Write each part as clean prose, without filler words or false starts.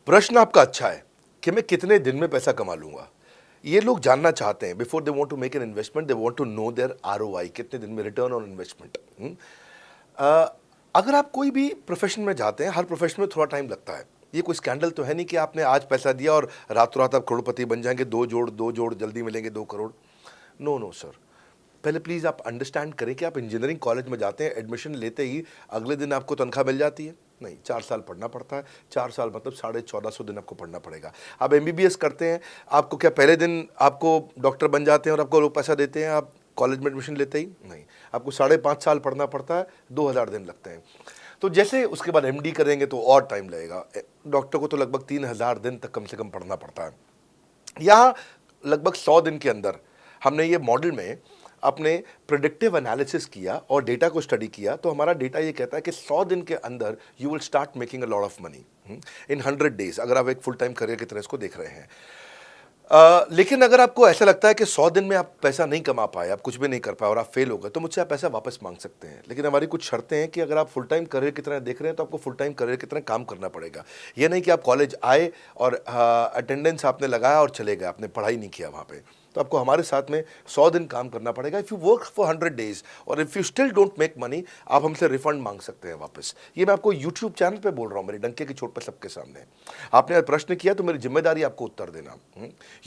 प्रश्न आपका अच्छा है कि मैं कितने दिन में पैसा कमा लूंगा। ये लोग जानना चाहते हैं। Before they want to make an investment they want to know their ROI, कितने दिन में रिटर्न ऑन इन्वेस्टमेंट। अगर आप कोई भी प्रोफेशन में जाते हैं, हर प्रोफेशन में थोड़ा टाइम लगता है। ये कोई स्कैंडल तो है नहीं कि आपने आज पैसा दिया और रातों रात आप करोड़पति बन जाएंगे, दो जोड़ जल्दी मिलेंगे 2 करोड़। नो नो सर, पहले प्लीज़ आप अंडरस्टैंड करें कि आप इंजीनियरिंग कॉलेज में जाते हैं, एडमिशन लेते ही अगले दिन आपको तनख्वाह मिल जाती है? नहीं, 4 साल पढ़ना पड़ता है। 4 साल मतलब 1450 दिन आपको पढ़ना पड़ेगा। आप एमबीबीएस करते हैं, आपको क्या पहले दिन आपको डॉक्टर बन जाते हैं और आपको लोग पैसा देते हैं आप कॉलेज में एडमिशन लेते ही? नहीं, आपको 5.5 साल पढ़ना पड़ता है, 2000 दिन लगते हैं। तो जैसे उसके बाद एमडी करेंगे तो और टाइम लगेगा। डॉक्टर को तो लगभग 3000 दिन तक कम से कम पढ़ना पड़ता है। यहाँ लगभग 100 दिन के अंदर हमने ये मॉडल में अपने प्रिडिक्टिव एनालिसिस किया और डेटा को स्टडी किया, तो हमारा डेटा ये कहता है कि 100 दिन के अंदर you will start making a lot of money in 100 days, अगर आप एक फुल टाइम करियर की तरह इसको देख रहे हैं। लेकिन अगर आपको ऐसा लगता है कि 100 दिन में आप पैसा नहीं कमा पाए, आप कुछ भी नहीं कर पाए और आप फेल हो गए, तो मुझसे आप पैसा वापस मांग सकते हैं। लेकिन हमारी कुछ शर्तें हैं कि अगर आप फुल टाइम करियर की तरह देख रहे हैं तो आपको फुल टाइम करियर की तरह काम करना पड़ेगा। ये नहीं कि आप कॉलेज आए और अटेंडेंस आपने लगाया और चले गए, आपने पढ़ाई नहीं किया वहाँ पे। तो आपको हमारे साथ में 100 दिन काम करना पड़ेगा। If you work for 100 days और if you still don't make money, आप हमसे रिफंड मांग सकते हैं वापस। ये मैं आपको यूट्यूब चैनल पे बोल रहा हूँ, मेरी डंके की चोट पे सबके सामने। आपने प्रश्न किया तो मेरी जिम्मेदारी आपको उत्तर देना।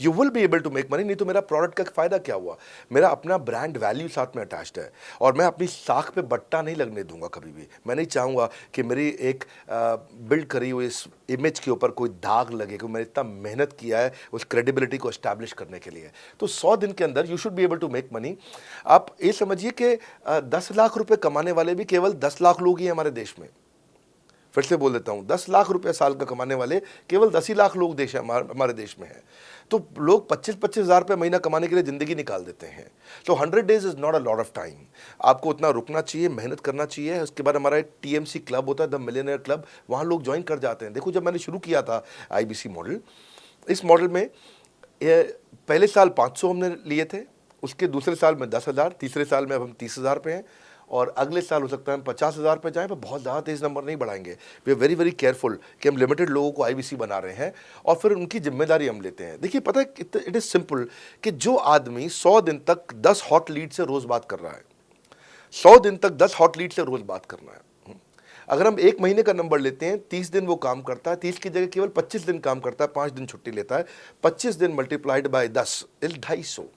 You will be able to make money, नहीं तो मेरा प्रोडक्ट का फायदा क्या हुआ? मेरा अपना ब्रांड वैल्यू साथ में अटैच्ड है और मैं अपनी साख पे बट्टा नहीं लगने दूंगा कभी भी। मैं नहीं चाहूँगा कि मेरी एक बिल्ड करी हुई इस इमेज के ऊपर कोई दाग लगे, क्योंकि मैंने इतना मेहनत किया है उस क्रेडिबिलिटी को एस्टैब्लिश करने के लिए। तो 100 दिन के अंदर you should be able to make money. आप ये समझिए कि 10 लाख रुपए कमाने वाले भी केवल 10 लाख लोग ही हैं हमारे देश में। फिर से बोल देता हूँ, 10 लाख रुपए साल का कमाने वाले केवल 10 ही लाख लोग देश हमारे देश में हैं। तो लोग 25-25 हज़ार रुपये महीना कमाने के लिए ज़िंदगी निकाल देते हैं। तो 100 days is not a lot of time. आपको उतना रुकना चाहिए, मेहनत करना चाहिए। उसके बाद हमारा एक टीएमसी क्लब होता है, द मिलियनेयर क्लब, वहाँ लोग ज्वाइन कर जाते हैं। देखो, जब मैंने शुरू किया था आईबीसी मॉडल, इस मॉडल में पहले साल 500 हमने लिए थे, उसके दूसरे साल में 10,000, तीसरे साल में अब हम 30,000 पे हैं और अगले साल हो सकता है हम 50,000 पे जाएं, पर बहुत ज़्यादा तेज़ नंबर नहीं बढ़ाएंगे। We are very very careful कि हम लिमिटेड लोगों को आईबीसी बना रहे हैं और फिर उनकी जिम्मेदारी हम लेते हैं। देखिए, पता है इट इज़ सिंपल कि जो आदमी 100 दिन तक 10 हॉट लीड से रोज़ बात कर रहा है, 100 दिन तक 10 हॉट लीड से रोज़ बात करना है। अगर हम 1 महीने का नंबर लेते हैं, 30 दिन वो काम करता है, 30 की जगह केवल 25 दिन काम करता है, 5 दिन छुट्टी लेता है, 25 दिन मल्टीप्लाइड बाय 10 इज 250।